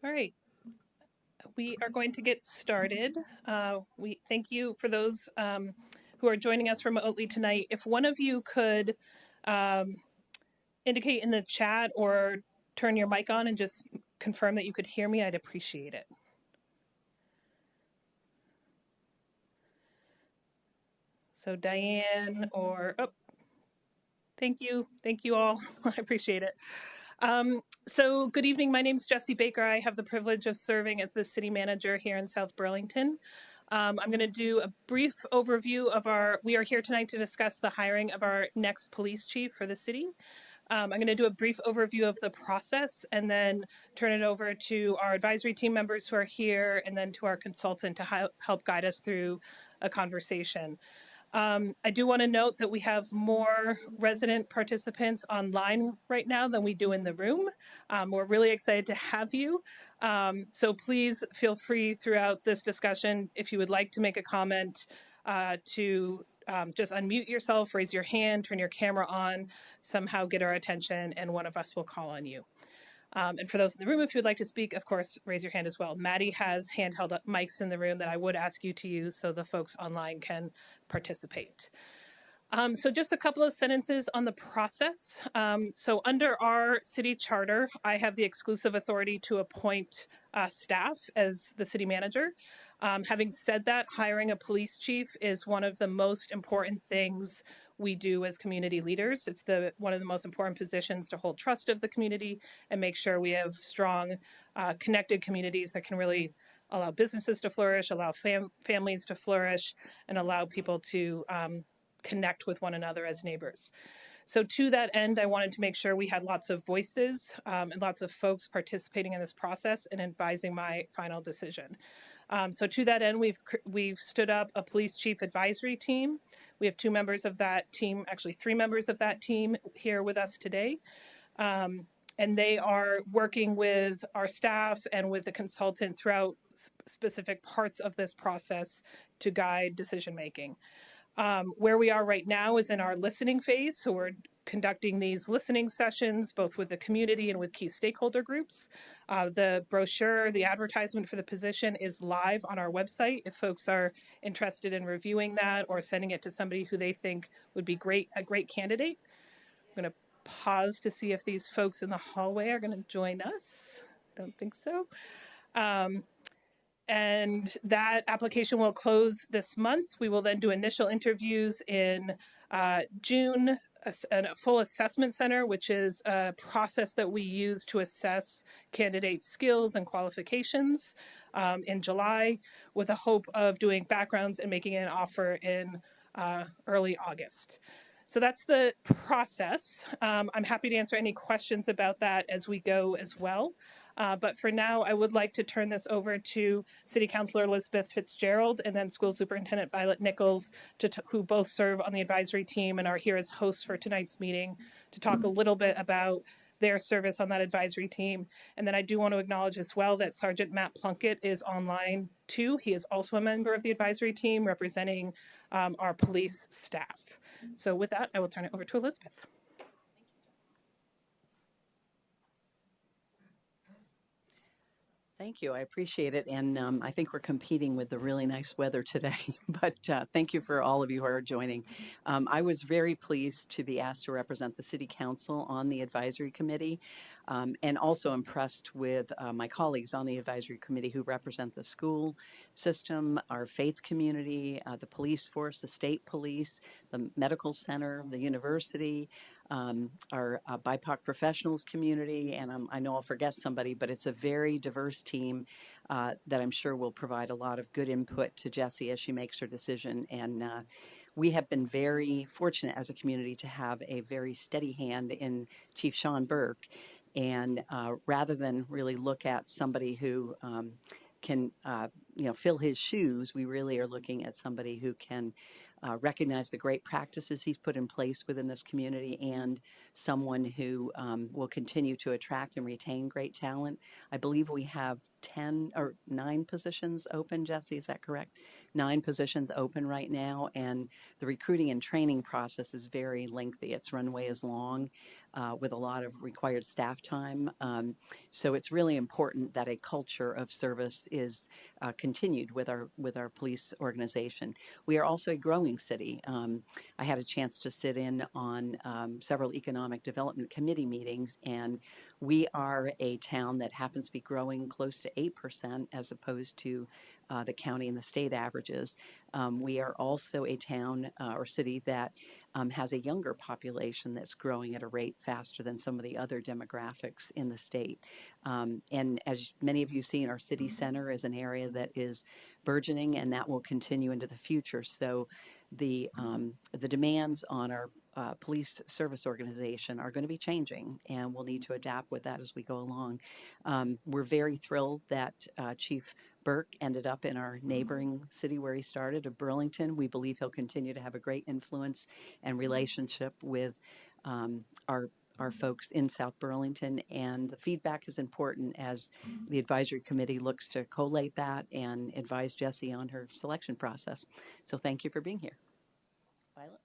All right, we are going to get started. We thank you for those who are joining us remotely tonight. If one of you could indicate in the chat or turn your mic on and just confirm that you could hear me, I'd appreciate it. So Diane thank you all. I appreciate it. So good evening. My name is Jessie Baker. I have the privilege of serving as the city manager here in South Burlington. I'm going to do a brief overview of we are here tonight to discuss the hiring of our next police chief for the city. I'm going to do a brief overview of the process and then turn it over to our advisory team members who are here and then to our consultant to help guide us through a conversation. I do want to note that we have more resident participants online right now than we do in the room. We're really excited to have you. So please feel free throughout this discussion, if you would like to make a comment, to just unmute yourself, raise your hand, turn your camera on, somehow get our attention, and one of us will call on you. And for those in the room, if you would like to speak, of course, raise your hand as well. Maddie has handheld mics in the room that I would ask you to use so the folks online can participate. So just a couple of sentences on the process. So under our city charter, I have the exclusive authority to appoint staff as the city manager. Having said that, hiring a police chief is one of the most important things we do as community leaders. It's one of the most important positions to hold trust of the community and make sure we have strong, connected communities that can really allow businesses to flourish, allow families to flourish, and allow people to connect with one another as neighbors. So to that end, I wanted to make sure we had lots of voices and lots of folks participating in this process and advising my final decision. So to that end, we've stood up a police chief advisory team. We have 2 members of that team, actually 3 members of that team here with us today. And they are working with our staff and with the consultant throughout specific parts of this process to guide decision making. Where we are right now is in our listening phase. So we're conducting these listening sessions, both with the community and with key stakeholder groups. The brochure, the advertisement for the position is live on our website. If folks are interested in reviewing that or sending it to somebody who they think would be a great candidate. I'm going to pause to see if these folks in the hallway are going to join us. Don't think so. And that application will close this month. We will then do initial interviews in June, a full assessment center, which is a process that we use to assess candidates' skills and qualifications in July, with a hope of doing backgrounds and making an offer in early August. So that's the process. I'm happy to answer any questions about that as we go as well. But for now, I would like to turn this over to City Councilor Elizabeth Fitzgerald and then School Superintendent Violet Nichols, who both serve on the advisory team and are here as hosts for tonight's meeting, to talk a little bit about their service on that advisory team. And then I do want to acknowledge as well that Sergeant Matt Plunkett is online too. He is also a member of the advisory team representing our police staff. So with that, I will turn it over to Elizabeth. Thank you. I appreciate it. And I think we're competing with the really nice weather today, but thank you for all of you who are joining. I was very pleased to be asked to represent the City Council on the advisory committee, and also impressed with my colleagues on the advisory committee who represent the school system, our faith community, the police force, the state police, the medical center, the university, our BIPOC professionals community, and I know I'll forget somebody, but it's a very diverse team that I'm sure will provide a lot of good input to Jessie as she makes her decision. And we have been very fortunate as a community to have a very steady hand in Chief Sean Burke. And rather than really look at somebody who can fill his shoes, we really are looking at somebody who can recognize the great practices he's put in place within this community, and someone who will continue to attract and retain great talent. I believe we have 9 positions open, Jessie, is that correct? 9 positions open right now, and the recruiting and training process is very lengthy. Its runway is long. with a lot of required staff time. So it's really important that a culture of service is continued with our police organization. We are also a growing city. I had a chance to sit in on several economic development committee meetings, and we are a town that happens to be growing close to 8% as opposed to the county and the state averages. We are also a town or city that has a younger population that's growing at a rate faster than some of the other demographics in the state. And as many of you see, our city center is an area that is burgeoning, and that will continue into the future. So the demands on our police service organization are going to be changing, and we'll need to adapt with that as we go along. We're very thrilled that Chief Burke ended up in our neighboring city where he started, of Burlington. We believe he'll continue to have a great influence and relationship with our folks in South Burlington, and the feedback is important as the advisory committee looks to collate that and advise Jessie on her selection process. So thank you for being here. Violet?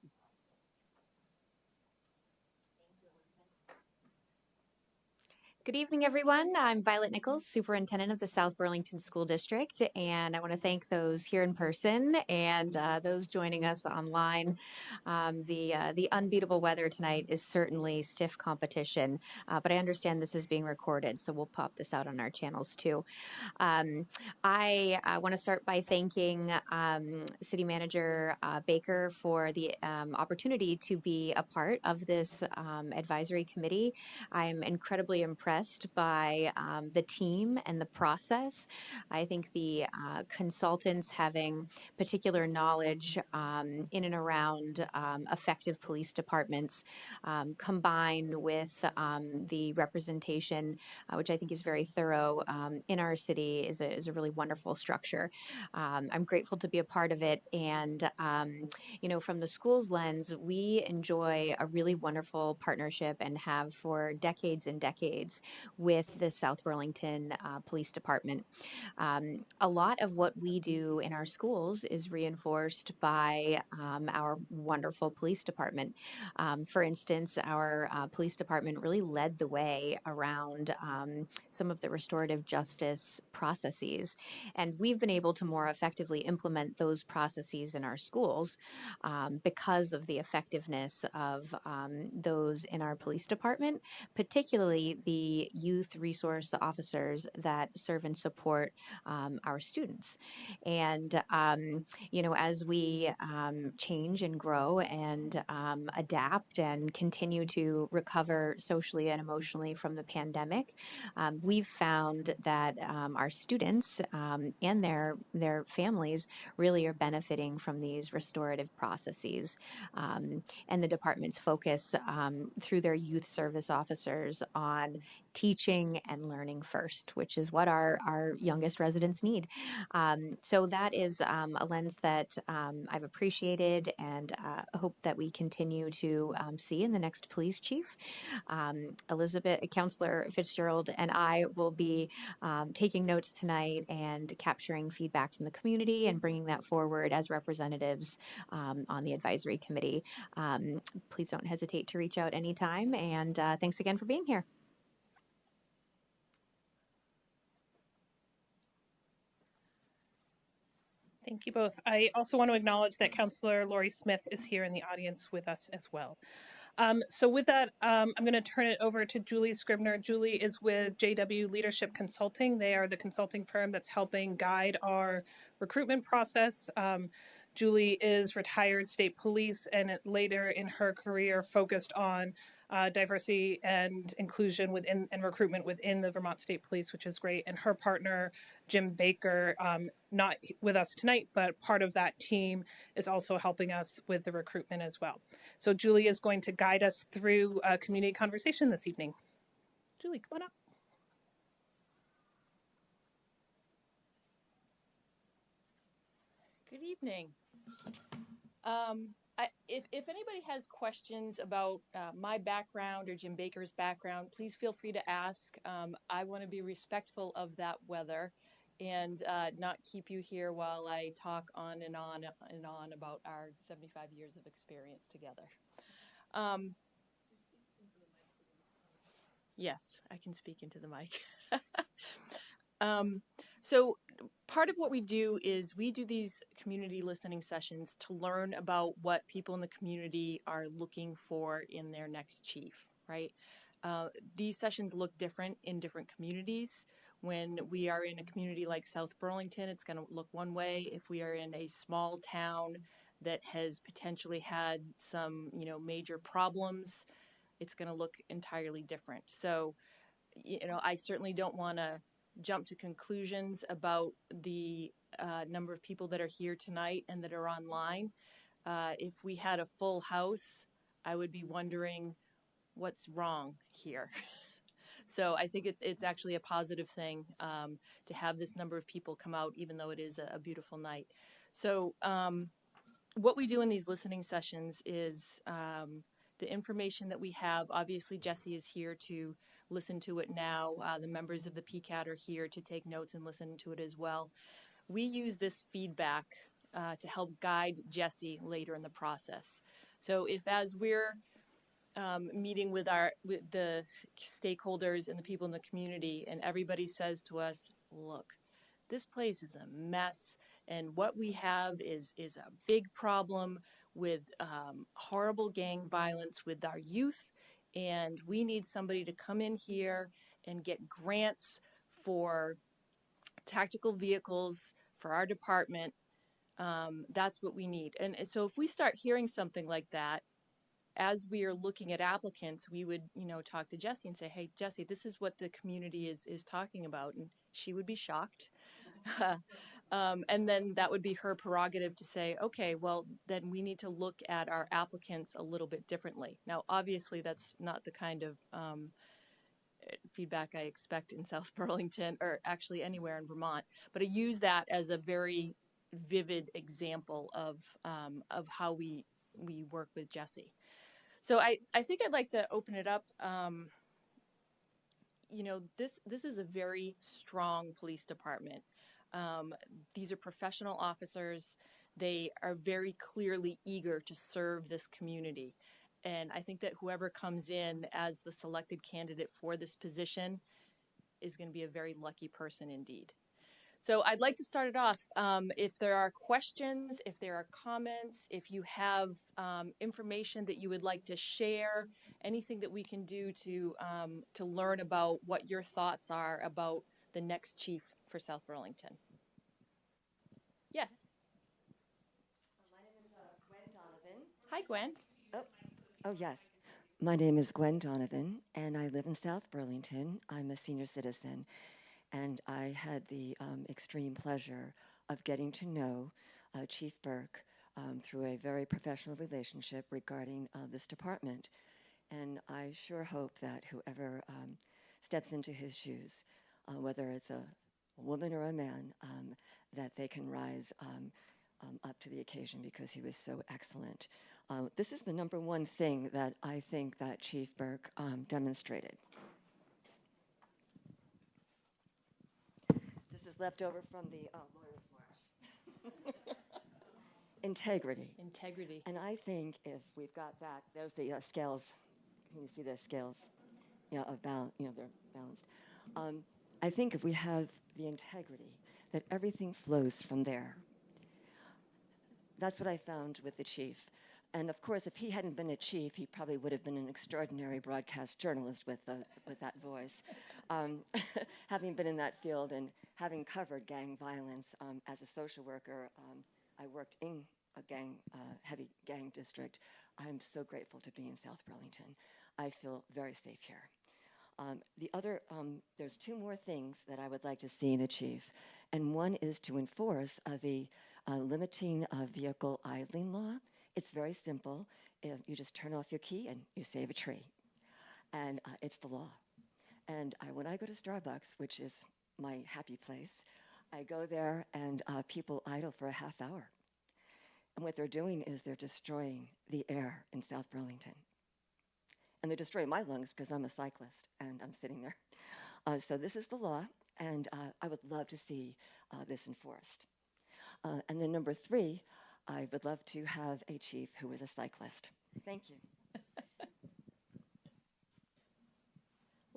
Good evening, everyone. I'm Violet Nichols, Superintendent of the South Burlington School District, and I want to thank those here in person and those joining us online. The unbeatable weather tonight is certainly stiff competition, but I understand this is being recorded, so we'll pop this out on our channels too. I want to start by thanking City Manager Baker for the opportunity to be a part of this advisory committee. I'm incredibly impressed by the team and the process. I think the consultants having particular knowledge in and around effective police departments combined with the representation, which I think is very thorough in our city, is a really wonderful structure. I'm grateful to be a part of it. And, from the school's lens, we enjoy a really wonderful partnership and have for decades and decades with the South Burlington Police Department. A lot of what we do in our schools is reinforced by our wonderful police department. For instance, our police department really led the way around some of the restorative justice processes, and we've been able to more effectively implement those processes in our schools because of the effectiveness of those in our police department, particularly the youth resource officers that serve and support our students. And, as we change and grow and adapt and continue to recover socially and emotionally from the pandemic, we've found that our students and their families really are benefiting from these restorative processes. And the department's focus through their youth service officers on teaching and learning first, which is what our youngest residents need. So that is a lens that I've appreciated and hope that we continue to see in the next police chief. Elizabeth, Councillor Fitzgerald, and I will be taking notes tonight and capturing feedback from the community and bringing that forward as representatives on the advisory committee. Please don't hesitate to reach out anytime, and thanks again for being here. Thank you both. I also want to acknowledge that Councillor Lori Smith is here in the audience with us as well. So with that, I'm going to turn it over to Julie Scribner. Julie is with JW Leadership Consulting. They are the consulting firm that's helping guide our recruitment process. Julie is retired state police and later in her career focused on diversity and inclusion within and recruitment within the Vermont State Police, which is great. And her partner, Jim Baker, not with us tonight, but part of that team is also helping us with the recruitment as well. So Julie is going to guide us through a community conversation this evening. Julie, come on up. Good evening. If anybody has questions about my background or Jim Baker's background, please feel free to ask. I want to be respectful of that weather and not keep you here while I talk on and on and on about our 75 years of experience together. Yes, I can speak into the mic. So part of what we do is we do these community listening sessions to learn about what people in the community are looking for in their next chief, right? These sessions look different in different communities. When we are in a community like South Burlington, it's going to look one way. If we are in a small town that has potentially had some, major problems, it's going to look entirely different. So, I certainly don't want to jump to conclusions about the number of people that are here tonight and that are online. If we had a full house, I would be wondering what's wrong here. So I think it's actually a positive thing to have this number of people come out, even though it is a beautiful night. So what we do in these listening sessions is the information that we have. Obviously, Jesse is here to listen to it now. The members of the PCAT are here to take notes and listen to it as well. We use this feedback to help guide Jesse later in the process. So if as we're meeting with the stakeholders and the people in the community, and everybody says to us, look, this place is a mess, and what we have is a big problem with horrible gang violence with our youth, and we need somebody to come in here and get grants for tactical vehicles for our department. That's what we need. And so if we start hearing something like that, as we are looking at applicants, we would, talk to Jessie and say, hey, Jessie, this is what the community is talking about. And she would be shocked. And then that would be her prerogative to say, okay, well, then we need to look at our applicants a little bit differently. Now, obviously, that's not the kind of feedback I expect in South Burlington, or actually anywhere in Vermont. But I use that as a very vivid example of how we work with Jessie. So I think I'd like to open it up. This is a very strong police department. These are professional officers. They are very clearly eager to serve this community. And I think that whoever comes in as the selected candidate for this position is going to be a very lucky person indeed. So I'd like to start it off. If there are questions, if there are comments, if you have information that you would like to share, anything that we can do to learn about what your thoughts are about the next chief for South Burlington. Yes. My name is Gwen Donovan. Hi, Gwen. Oh, yes. My name is Gwen Donovan, and I live in South Burlington. I'm a senior citizen, and I had the extreme pleasure of getting to know Chief Burke through a very professional relationship regarding this department. And I sure hope that whoever steps into his shoes, whether it's a woman or a man, that they can rise up to the occasion, because he was so excellent. This is the number one thing that I think that Chief Burke demonstrated. This is left over from the lawyer's march. Integrity. Integrity. And I think if we've got that, there's the scales. Can you see the scales? Yeah, of balance. They're balanced. I think if we have the integrity, that everything flows from there. That's what I found with the chief. And of course, if he hadn't been a chief, he probably would have been an extraordinary broadcast journalist with that voice. Having been in that field and having covered gang violence as a social worker, I worked in a heavy gang district. I'm so grateful to be in South Burlington. I feel very safe here. There's two more things that I would like to see in a chief, and one is to enforce the limiting vehicle idling law. It's very simple. You just turn off your key and you save a tree, and it's the law. And when I go to Starbucks, which is my happy place, I go there and people idle for a half hour. And what they're doing is they're destroying the air in South Burlington. And they're destroying my lungs because I'm a cyclist and I'm sitting there. So this is the law, and I would love to see this enforced. And then number 3, I would love to have a chief who is a cyclist. Thank you.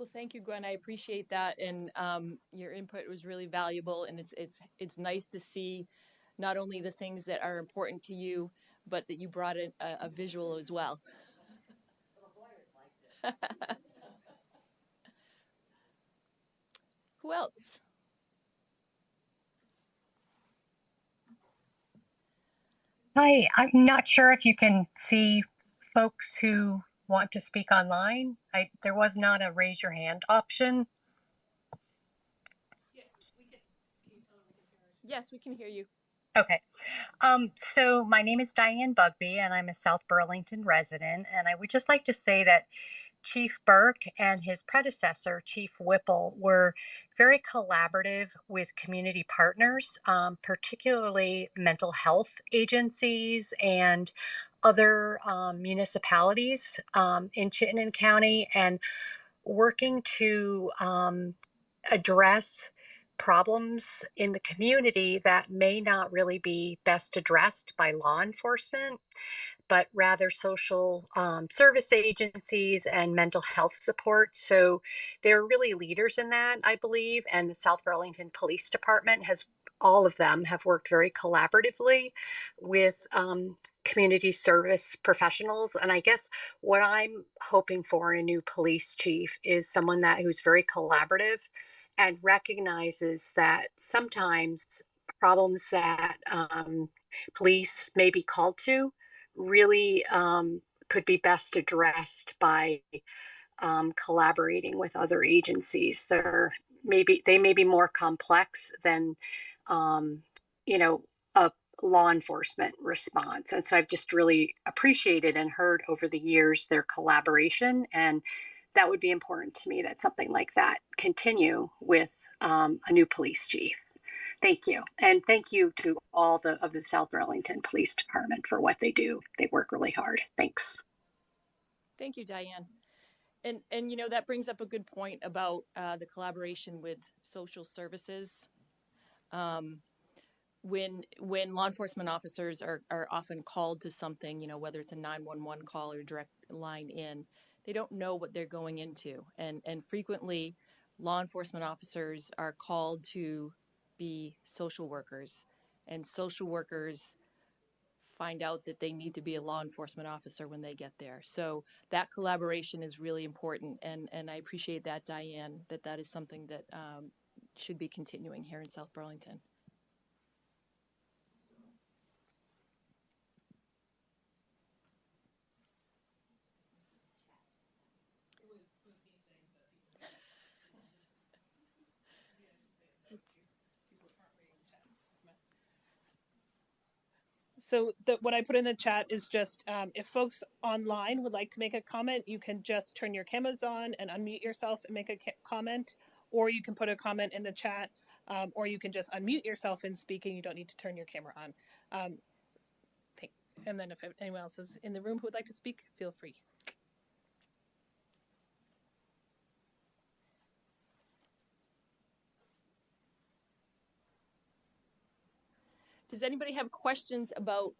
Well, thank you, Gwen. I appreciate that, and your input was really valuable. And it's nice to see not only the things that are important to you, but that you brought in a visual as well. Who else? Hi, I'm not sure if you can see folks who want to speak online. There was not a raise your hand option. Yes, we can hear you. Okay. So my name is Diane Bugby and I'm a South Burlington resident. And I would just like to say that Chief Burke and his predecessor, Chief Whipple, were very collaborative with community partners, particularly mental health agencies and other municipalities in Chittenden County, and working to address problems in the community that may not really be best addressed by law enforcement, but rather social service agencies and mental health support. So they're really leaders in that, I believe. And the South Burlington Police Department has, all of them have worked very collaboratively with community service professionals. And I guess what I'm hoping for in a new police chief is someone who's very collaborative and recognizes that sometimes problems that police may be called to really could be best addressed by collaborating with other agencies. They may be more complex than you know a law enforcement response. And so I've just really appreciated and heard over the years their collaboration, and that would be important to me that something like that continue with a new police chief. Thank you. And thank you to all of the South Burlington Police Department for what they do. They work really hard. Thanks. Thank you, Diane. And that brings up a good point about the collaboration with social services. When law enforcement officers are often called to something, whether it's a 911 call or direct line in, they don't know what they're going into. And frequently, law enforcement officers are called to be social workers, and social workers find out that they need to be a law enforcement officer when they get there. So that collaboration is really important, and I appreciate that, Diane, that is something that should be continuing here in South Burlington. So what I put in the chat is just if folks online would like to make a comment, you can just turn your cameras on and unmute yourself and make a comment, or you can put a comment in the chat, or you can just unmute yourself and speak, and you don't need to turn your camera on. And then if anyone else is in the room who would like to speak, feel free. Does anybody have questions about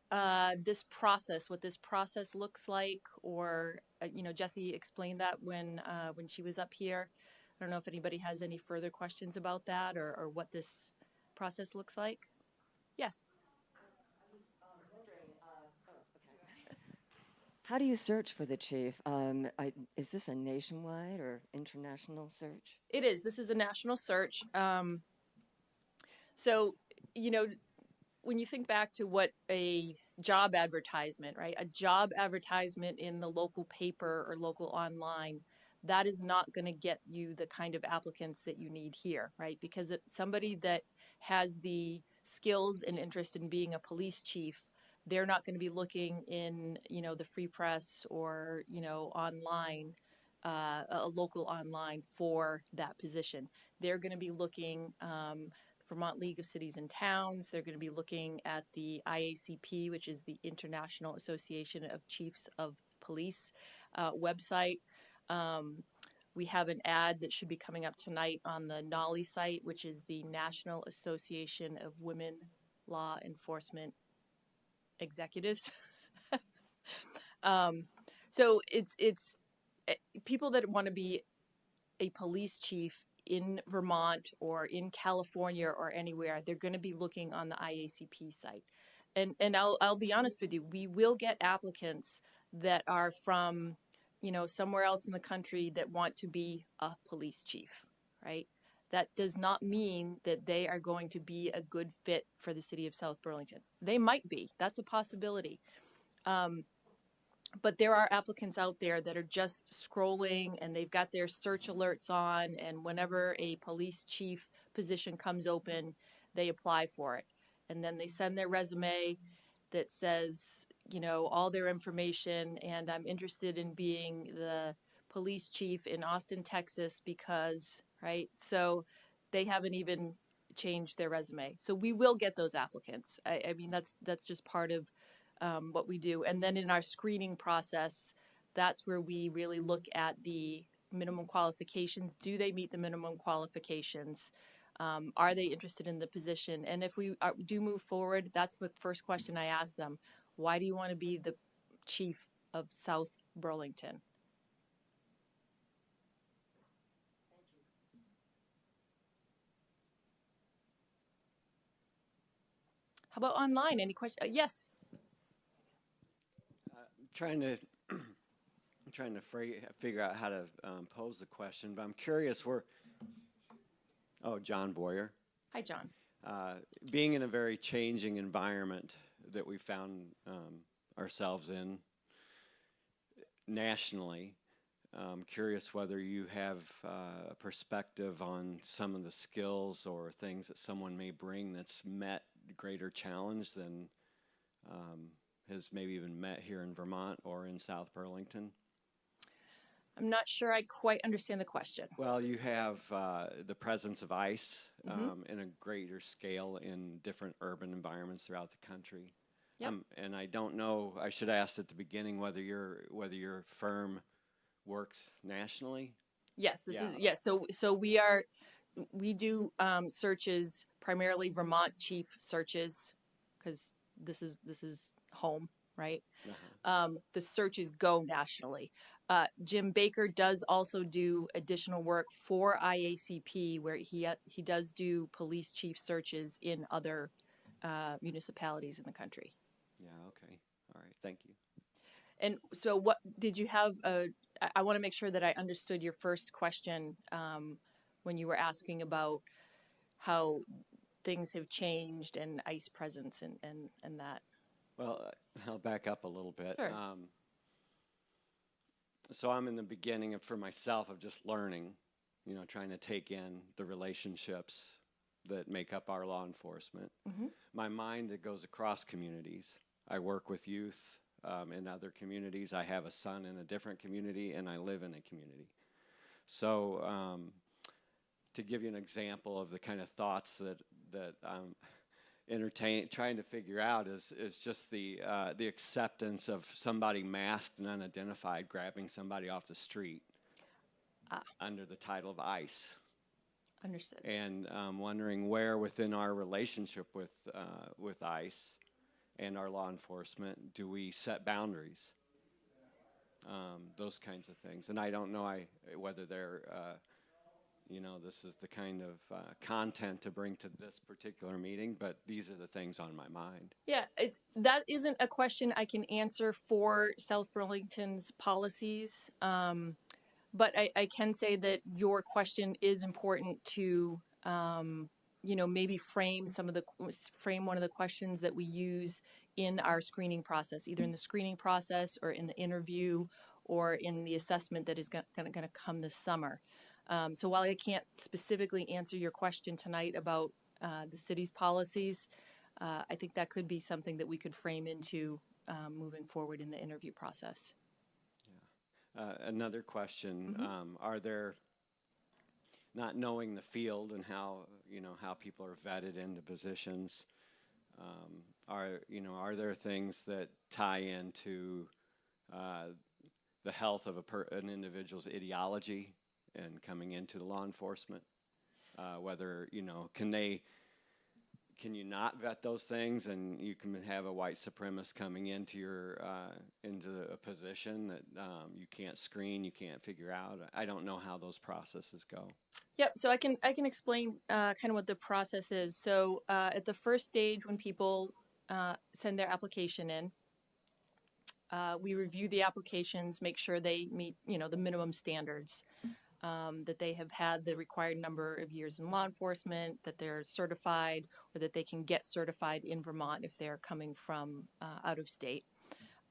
this process, what this process looks like? Or, Jessie explained that when she was up here. I don't know if anybody has any further questions about that or what this process looks like. Yes. How do you search for the chief? Is this a nationwide or international search? It is. This is a national search. So, when you think back to what a job advertisement, right? A job advertisement in the local paper or local online, that is not going to get you the kind of applicants that you need here, right? Because somebody that has the skills and interest in being a police chief, they're not going to be looking in, the free press or, online, a local online for that position. They're going to be looking Vermont League of Cities and Towns. They're going to be looking at the IACP, which is the International Association of Chiefs of Police website. We have an ad that should be coming up tonight on the NALI site, which is the National Association of Women Law Enforcement Executives. So it's people that want to be a police chief in Vermont or in California or anywhere, they're going to be looking on the IACP site. And I'll be honest with you, we will get applicants that are from, somewhere else in the country that want to be a police chief, right? That does not mean that they are going to be a good fit for the city of South Burlington. They might be. That's a possibility. But there are applicants out there that are just scrolling and they've got their search alerts on, and whenever a police chief position comes open, they apply for it. And then they send their resume that says, all their information, and I'm interested in being the police chief in Austin, Texas, because, right? So they haven't even changed their resume. So we will get those applicants. I mean, that's just part of what we do. And then in our screening process, that's where we really look at the minimum qualifications. Do they meet the minimum qualifications? Are they interested in the position? And if we do move forward, that's the first question I ask them. Why do you want to be the chief of South Burlington? How about online? Any questions? Yes. Trying to figure out how to pose the question, but I'm curious. John Boyer. Hi, John. Being in a very changing environment that we found ourselves in nationally, I'm curious whether you have a perspective on some of the skills or things that someone may bring that's met greater challenge than has maybe even met here in Vermont or in South Burlington. I'm not sure I quite understand the question. Well, you have the presence of ICE in a greater scale in different urban environments throughout the country. Yep. And I don't know, I should have asked at the beginning whether your firm works nationally. Yes, yes. So we do searches, primarily Vermont chief searches, because this is home, right? The searches go nationally. Jim Baker does also do additional work for IACP, where he does do police chief searches in other municipalities in the country. Yeah, okay. All right, thank you. And so what did you have? I want to make sure that I understood your first question when you were asking about how things have changed and ICE presence and that. Well, I'll back up a little bit. Sure. So I'm in the beginning for myself of just learning, trying to take in the relationships that make up our law enforcement. Mm-hmm. My mind that goes across communities. I work with youth in other communities. I have a son in a different community, and I live in a community. So to give you an example of the kind of thoughts that I'm trying to figure out is just the acceptance of somebody masked and unidentified grabbing somebody off the street under the title of ICE. Understood. And wondering where within our relationship with ICE and our law enforcement do we set boundaries, those kinds of things. And I don't know whether they're this is the kind of content to bring to this particular meeting, but these are the things on my mind. Yeah, that isn't a question I can answer for South Burlington's policies, but I can say that your question is important to, maybe frame one of the questions that we use in our screening process, either in the screening process or in the interview or in the assessment that is going to come this summer. So while I can't specifically answer your question tonight about the city's policies, I think that could be something that we could frame into moving forward in the interview process. Yeah. Another question, are there, not knowing the field and how people are vetted into positions, are there things that tie into the health of an individual's ideology and coming into the law enforcement, whether can can you not vet those things, and you can have a white supremacist coming into into a position that you can't screen, you can't figure out? I don't know how those processes go. Yep. So I can explain kind of what the process is. So at the first stage, when people send their application in, we review the applications, make sure they meet, the minimum standards, that they have had the required number of years in law enforcement, that they're certified, or that they can get certified in Vermont if they're coming from out of state.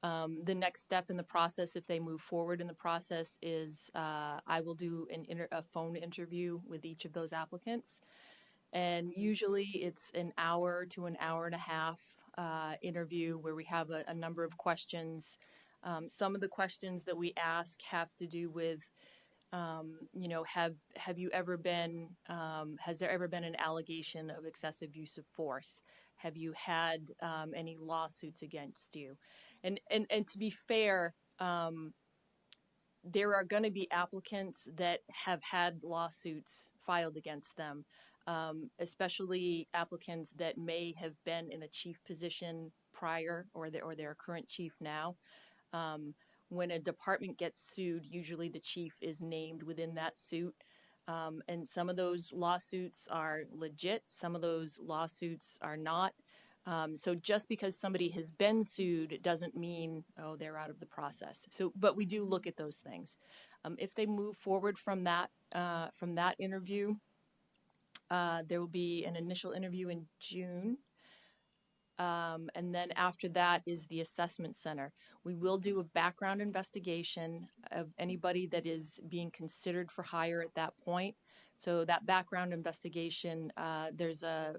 The next step in the process, if they move forward in the process, is I will do a phone interview with each of those applicants. And usually it's an hour to an hour and a half interview where we have a number of questions. Some of the questions that we ask have to do with, have you ever been, has there ever been an allegation of excessive use of force? Have you had any lawsuits against you? And to be fair, there are going to be applicants that have had lawsuits filed against them, especially applicants that may have been in a chief position prior, or their current chief now. When a department gets sued, usually the chief is named within that suit. And some of those lawsuits are legit, some of those lawsuits are not. So just because somebody has been sued doesn't mean, oh, they're out of the process. So, but we do look at those things. If they move forward from that interview, there will be an initial interview in June. And then after that is the assessment center. We will do a background investigation of anybody that is being considered for hire at that point. So that background investigation, there's a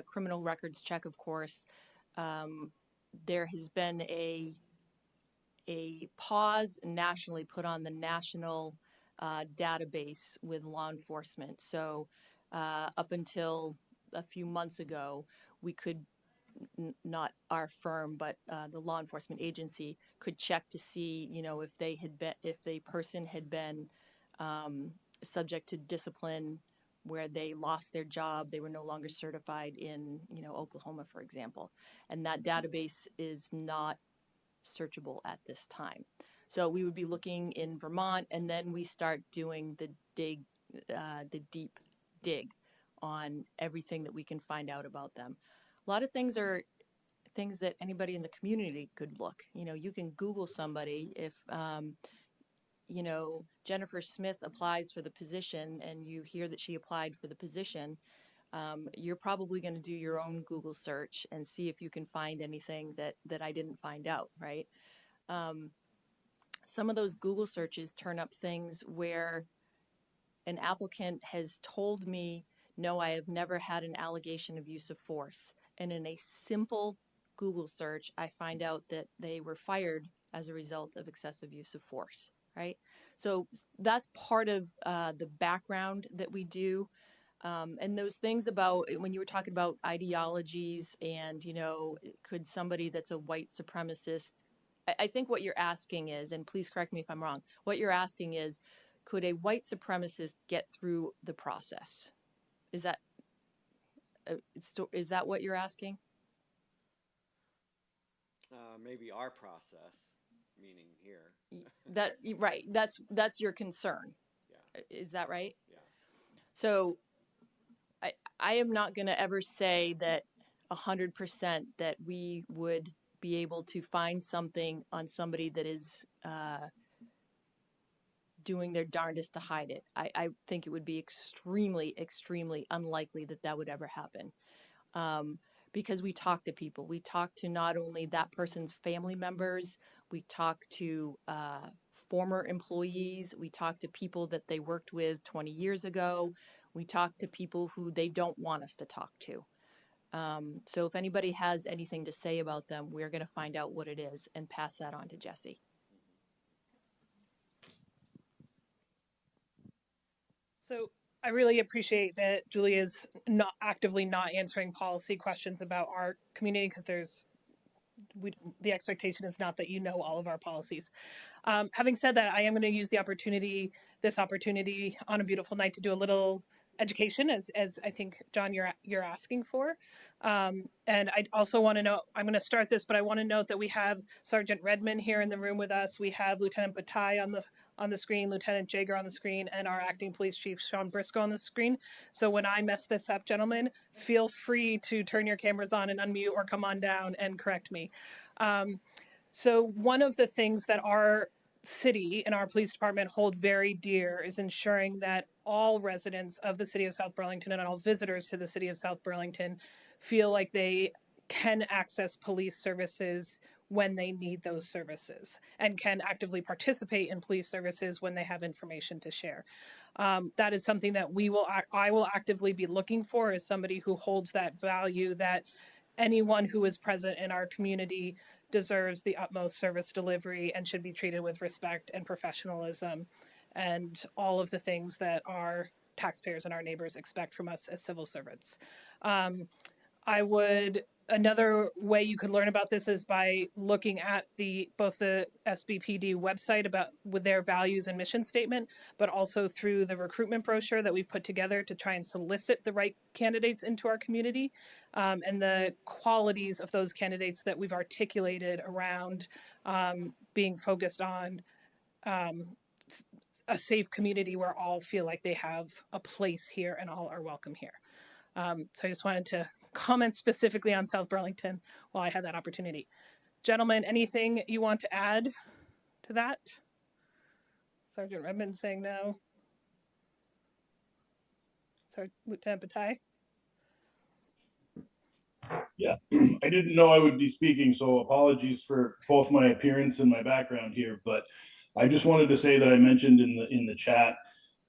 criminal records check, of course. There has been a pause nationally put on the national database with law enforcement. So up until a few months ago, we could, not our firm, but the law enforcement agency could check to see, if the person had been subject to discipline where they lost their job, they were no longer certified in, Oklahoma, for example. And that database is not searchable at this time. So we would be looking in Vermont, and then we start doing the deep dig on everything that we can find out about them. A lot of things are things that anybody in the community could look. You can Google somebody. If, Jennifer Smith applies for the position and you hear that she applied for the position, you're probably going to do your own Google search and see if you can find anything that I didn't find out, right? Some of those Google searches turn up things where an applicant has told me, no, I have never had an allegation of use of force. And in a simple Google search, I find out that they were fired as a result of excessive use of force, right? So that's part of the background that we do. And those things about, when you were talking about ideologies and, could somebody that's a white supremacist, I think what you're asking is, and please correct me if I'm wrong, what you're asking is, could a white supremacist get through the process? Is that what you're asking? Maybe our process, meaning here. Right. That's your concern. Yeah. Is that right? Yeah. So I am not going to ever say that 100% that we would be able to find something on somebody that is doing their darndest to hide it. I think it would be extremely, extremely unlikely that would ever happen. Because we talk to people. We talk to not only that person's family members, we talk to former employees, we talk to people that they worked with 20 years ago, we talk to people who they don't want us to talk to. So if anybody has anything to say about them, we're going to find out what it is and pass that on to Jesse. So I really appreciate that Julia's not actively not answering policy questions about our community, because the expectation is not that you know all of our policies. Having said that, I am going to use this opportunity on a beautiful night to do a little education, as I think, John, you're asking for. And I also want to know, I'm going to start this, but I want to note that we have Sergeant Redmond here in the room with us. We have Lieutenant Bataille on the screen, Lieutenant Jager on the screen, and our acting police chief, Sean Briscoe, on the screen. So when I mess this up, gentlemen, feel free to turn your cameras on and unmute or come on down and correct me. So one of the things that our city and our police department hold very dear is ensuring that all residents of the city of South Burlington and all visitors to the city of South Burlington feel like they can access police services when they need those services and can actively participate in police services when they have information to share. That is something that I will actively be looking for as somebody who holds that value, that anyone who is present in our community deserves the utmost service delivery and should be treated with respect and professionalism and all of the things that our taxpayers and our neighbors expect from us as civil servants. Another way you could learn about this is by looking at both the SBPD website with their values and mission statement, but also through the recruitment brochure that we've put together to try and solicit the right candidates into our community, and the qualities of those candidates that we've articulated around being focused on a safe community where all feel like they have a place here and all are welcome here. So I just wanted to comment specifically on South Burlington while I had that opportunity. Gentlemen, anything you want to add to that? Sergeant Redmond saying no. Sorry, Lieutenant Bataille. Yeah, I didn't know I would be speaking, so apologies for both my appearance and my background here. But I just wanted to say that I mentioned in the chat,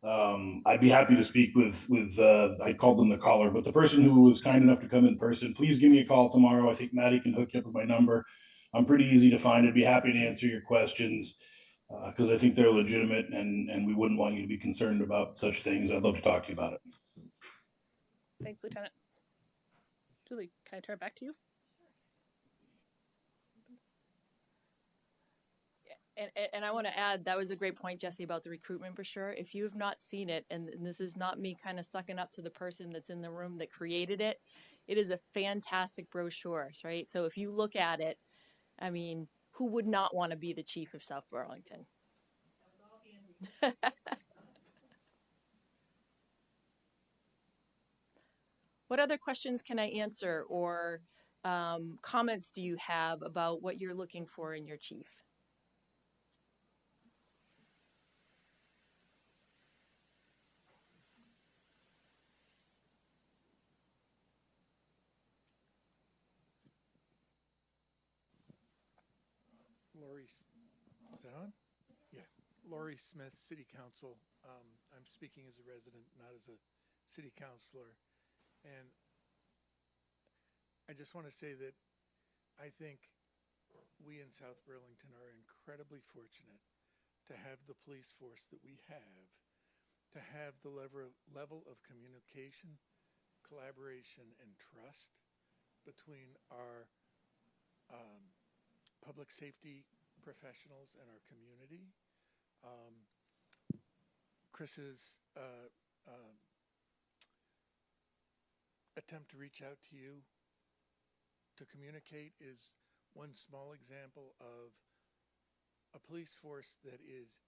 I'd be happy to speak with I called them the caller, but the person who was kind enough to come in person. Please give me a call tomorrow. I think Maddie can hook you up with my number. I'm pretty easy to find. I'd be happy to answer your questions because I think they're legitimate, and we wouldn't want you to be concerned about such things. I'd love to talk to you about it. Thanks, Lieutenant. Julie, can I turn it back to you? And I want to add, that was a great point, Jesse, about the recruitment brochure. If you have not seen it, and this is not me kind of sucking up to the person that's in the room that created it, it is a fantastic brochure, right? So if you look at it, I mean, who would not want to be the chief of South Burlington? What other questions can I answer, or comments do you have about what you're looking for in your chief? Laurie, is that on? Yeah, Laurie Smith, City Council. I'm speaking as a resident, not as a city councilor. And I just want to say that I think we in South Burlington are incredibly fortunate to have the police force that we have, to have the level of communication, collaboration, and trust between our public safety professionals and our community. Chris's attempt to reach out to you to communicate is one small example of a police force that is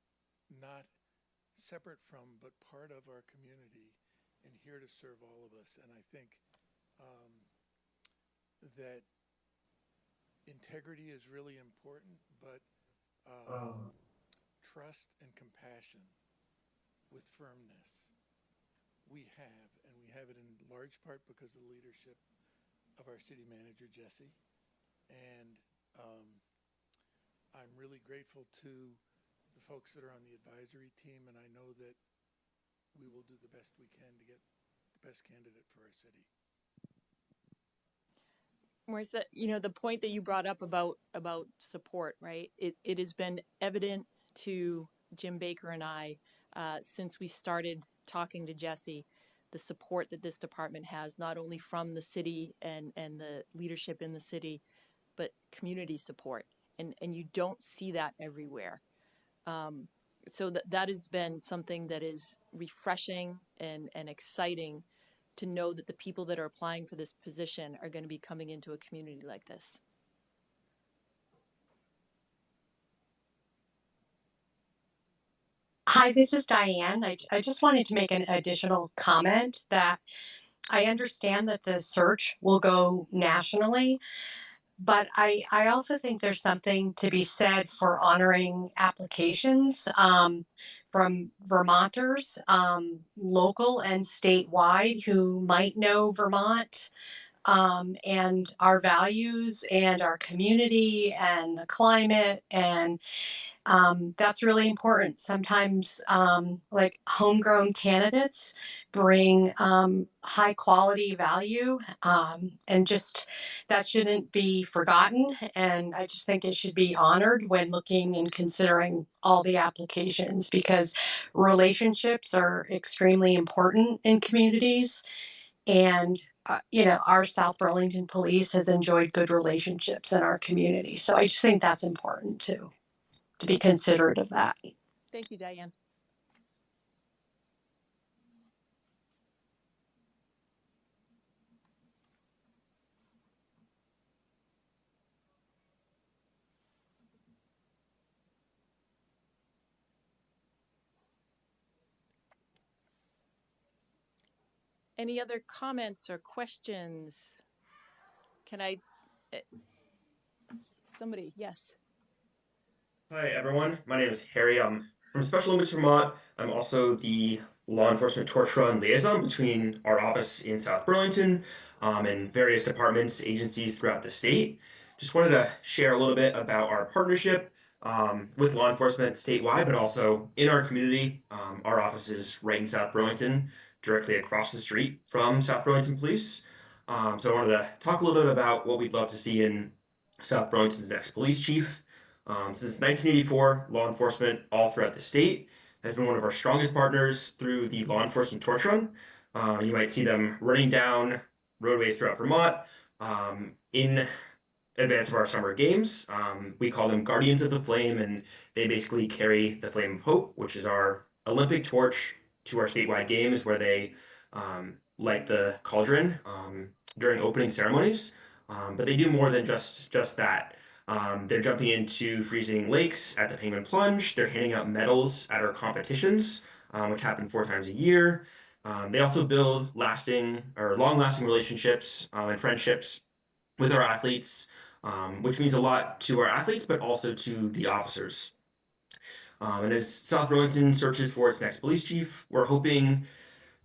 not separate from but part of our community and here to serve all of us. And I think that integrity is really important, but trust and compassion with firmness we have, and we have it in large part because of the leadership of our city manager, Jesse. And I'm really grateful to the folks that are on the advisory team, and I know that we will do the best we can to get the best candidate for our city. Marissa, you know, the point that you brought up about support, right? It has been evident to Jim Baker and I since we started talking to Jesse, the support that this department has, not only from the city and the leadership in the city, but community support. And you don't see that everywhere. So that has been something that is refreshing and exciting to know that the people that are applying for this position are going to be coming into a community like this. Hi, this is Diane. I just wanted to make an additional comment that I understand that the search will go nationally, but I also think there's something to be said for honoring applications from Vermonters, local and statewide, who might know Vermont and our values and our community and the climate, and that's really important. Sometimes, like homegrown candidates bring high quality value, and just that shouldn't be forgotten. And I just think it should be honored when looking and considering all the applications, because relationships are extremely important in communities. And our South Burlington Police has enjoyed good relationships in our community. So I just think that's important too, to be considerate of that. Thank you, Diane. Any other comments or questions? Can I, somebody, yes. Hi, everyone. My name is Harry. I'm from Special Olympics Vermont. I'm also the law enforcement torch run liaison between our office in South Burlington and various departments, agencies throughout the state. Just wanted to share a little bit about our partnership with law enforcement statewide, but also in our community. Our office is right in South Burlington, directly across the street from South Burlington Police. So I wanted to talk a little bit about what we'd love to see in South Burlington's next police chief. Since 1984, law enforcement all throughout the state has been one of our strongest partners through the law enforcement torch run. You might see them running down roadways throughout Vermont in advance of our summer games. We call them Guardians of the Flame, and they basically carry the Flame of Hope, which is our Olympic torch, to our statewide games, where they light the cauldron during opening ceremonies. But they do more than just that. They're jumping into freezing lakes at the Penguin Plunge. They're handing out medals at our competitions, which happen 4 times a year. They also build long-lasting relationships and friendships with our athletes, which means a lot to our athletes, but also to the officers. And as South Burlington searches for its next police chief, we're hoping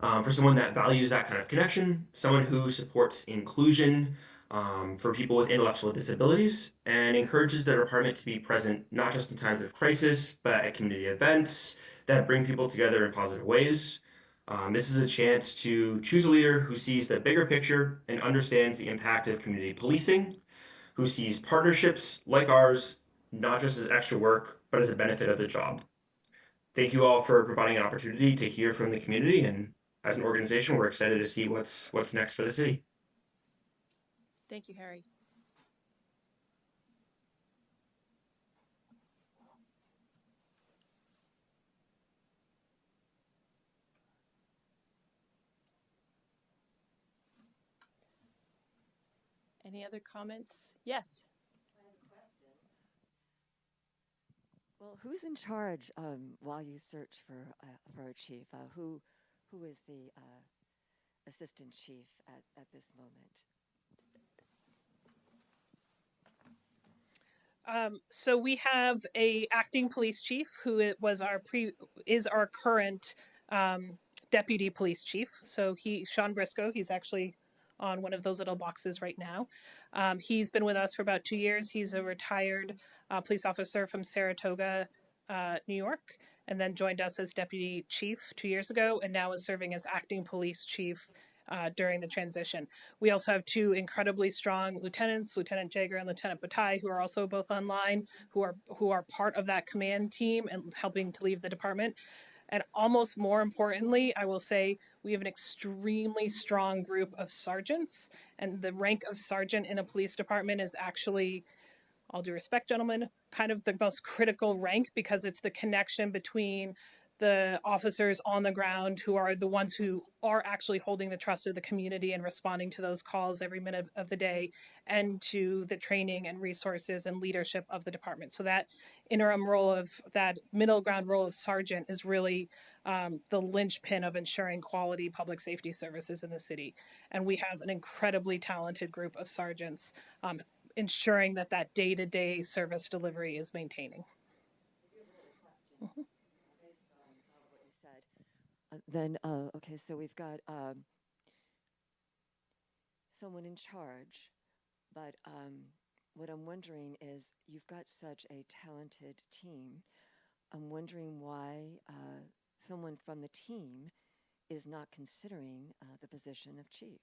for someone that values that kind of connection, someone who supports inclusion for people with intellectual disabilities, and encourages the department to be present not just in times of crisis, but at community events that bring people together in positive ways. This is a chance to choose a leader who sees the bigger picture and understands the impact of community policing, who sees partnerships like ours not just as extra work, but as a benefit of the job. Thank you all for providing an opportunity to hear from the community, and as an organization, we're excited to see what's next for the city. Thank you, Harry. Any other comments? Yes. Well, who's in charge while you search for a chief? Who is the assistant chief at this moment? So we have a acting police chief who is our current deputy police chief. So Sean Briscoe, he's actually on one of those little boxes right now. He's been with us for about 2 years. He's a retired police officer from Saratoga, New York, and then joined us as deputy chief 2 years ago, and now is serving as acting police chief during the transition. We also have 2 incredibly strong lieutenants, Lieutenant Jager and Lieutenant Bataille, who are also both online, who are part of that command team and helping to lead the department. And almost more importantly, I will say we have an extremely strong group of sergeants, and the rank of sergeant in a police department is actually all due respect, gentlemen, kind of the most critical rank because it's the connection between the officers on the ground who are the ones who are actually holding the trust of the community and responding to those calls every minute of the day, and to the training and resources and leadership of the department. So that interim role of that middle ground role of sergeant is really the linchpin of ensuring quality public safety services in the city. And we have an incredibly talented group of sergeants ensuring that that day-to-day service delivery is maintaining. Okay, so we've got someone in charge, but what I'm wondering is you've got such a talented team. I'm wondering why someone from the team is not considering the position of chief.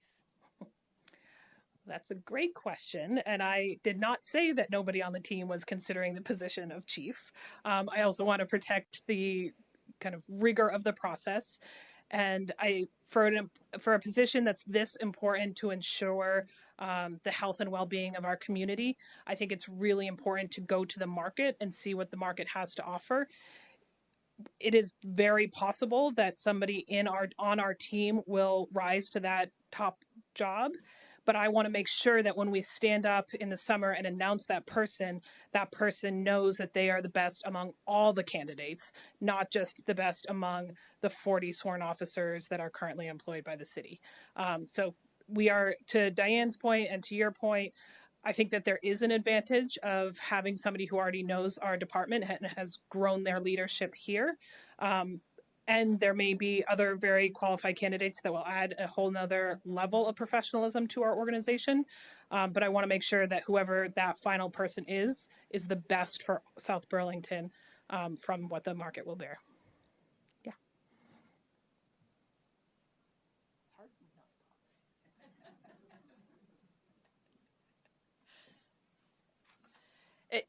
That's a great question. And I did not say that nobody on the team was considering the position of chief. I also want to protect the kind of rigor of the process. And for a position that's this important to ensure the health and well-being of our community, I think it's really important to go to the market and see what the market has to offer. It is very possible that somebody on our team will rise to that top job, but I want to make sure that when we stand up in the summer and announce that person knows that they are the best among all the candidates, not just the best among the 40 sworn officers that are currently employed by the city. So we are, to Diane's point and to your point, I think that there is an advantage of having somebody who already knows our department and has grown their leadership here. And there may be other very qualified candidates that will add a whole nother level of professionalism to our organization. But I want to make sure that whoever that final person is the best for South Burlington from what the market will bear. Yeah.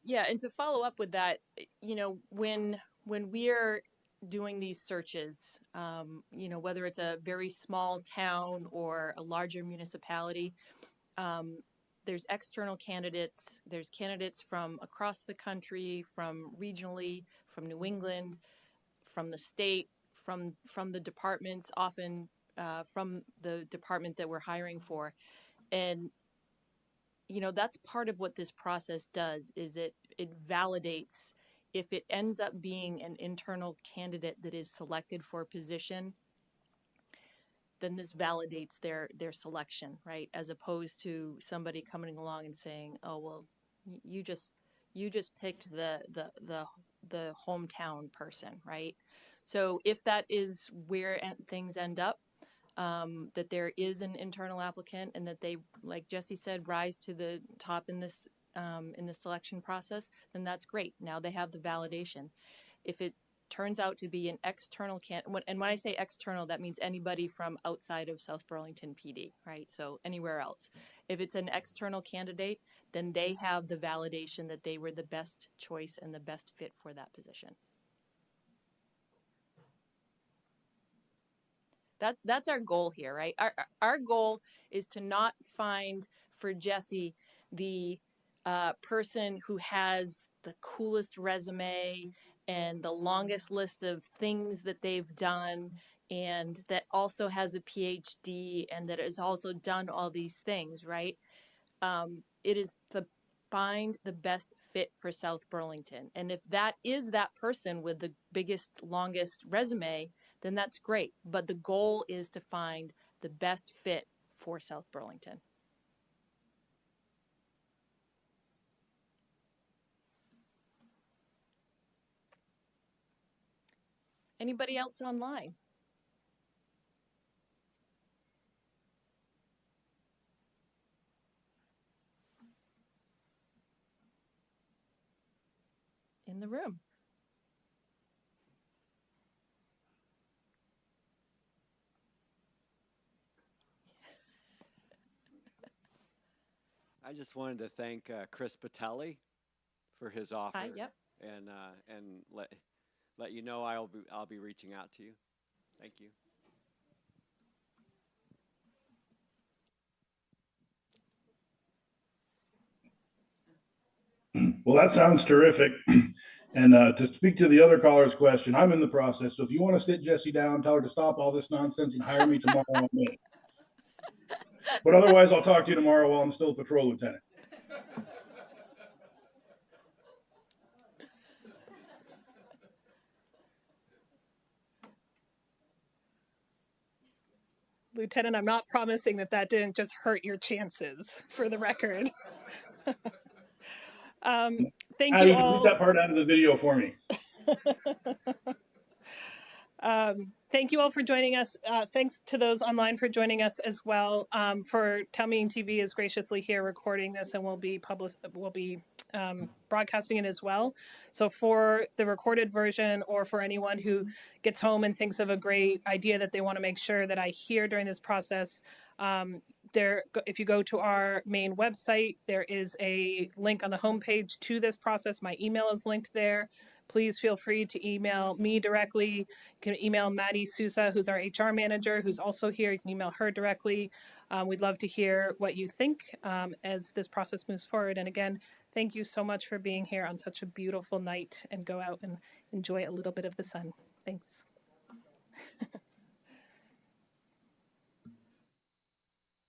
Yeah, and to follow up with that, when we're doing these searches, whether it's a very small town or a larger municipality, there's external candidates. There's candidates from across the country, from regionally, from New England, from the state, from the departments, often from the department that we're hiring for, and that's part of what this process does. Is it validates. If it ends up being an internal candidate that is selected for a position, then this validates their selection, right? As opposed to somebody coming along and saying, "Oh, well, you just picked the hometown person," right? So if that is where things end up, that there is an internal applicant and that they, like Jesse said, rise to the top in this selection process, then that's great. Now they have the validation. If it turns out to be an external and when I say external, that means anybody from outside of South Burlington PD, right? So anywhere else. If it's an external candidate, then they have the validation that they were the best choice and the best fit for that position. That's our goal here, right? Our goal is to not find for Jesse the person who has the coolest resume and the longest list of things that they've done, and that also has a PhD and that has also done all these things, right? It is to find the best fit for South Burlington. And if that is that person with the biggest, longest resume, then that's great. But the goal is to find the best fit for South Burlington. Anybody else online? In the room? I just wanted to thank Chris Patelli for his offer. Hi, yep. And let you know I'll be reaching out to you. Thank you. Well, that sounds terrific. And to speak to the other caller's question, I'm in the process. So if you want to sit Jesse down, tell her to stop all this nonsense and hire me tomorrow. I'm in. But otherwise, I'll talk to you tomorrow while I'm still a patrol lieutenant. Lieutenant, I'm not promising that that didn't just hurt your chances, for the record. Thank Addie, you all. delete that part out of the video for me. Thank you all for joining us. Thanks to those online for joining us as well. For Town Meeting TV is graciously here recording this, and we'll be broadcasting it as well. So for the recorded version, or for anyone who gets home and thinks of a great idea that they want to make sure that I hear during this process, if you go to our main website, there is a link on the homepage to this process. My email is linked there. Please feel free to email me directly. You can email Maddie Sousa, who's our HR manager, who's also here. You can email her directly. We'd love to hear what you think as this process moves forward. And again, thank you so much for being here on such a beautiful night, and go out and enjoy a little bit of the sun. Thanks.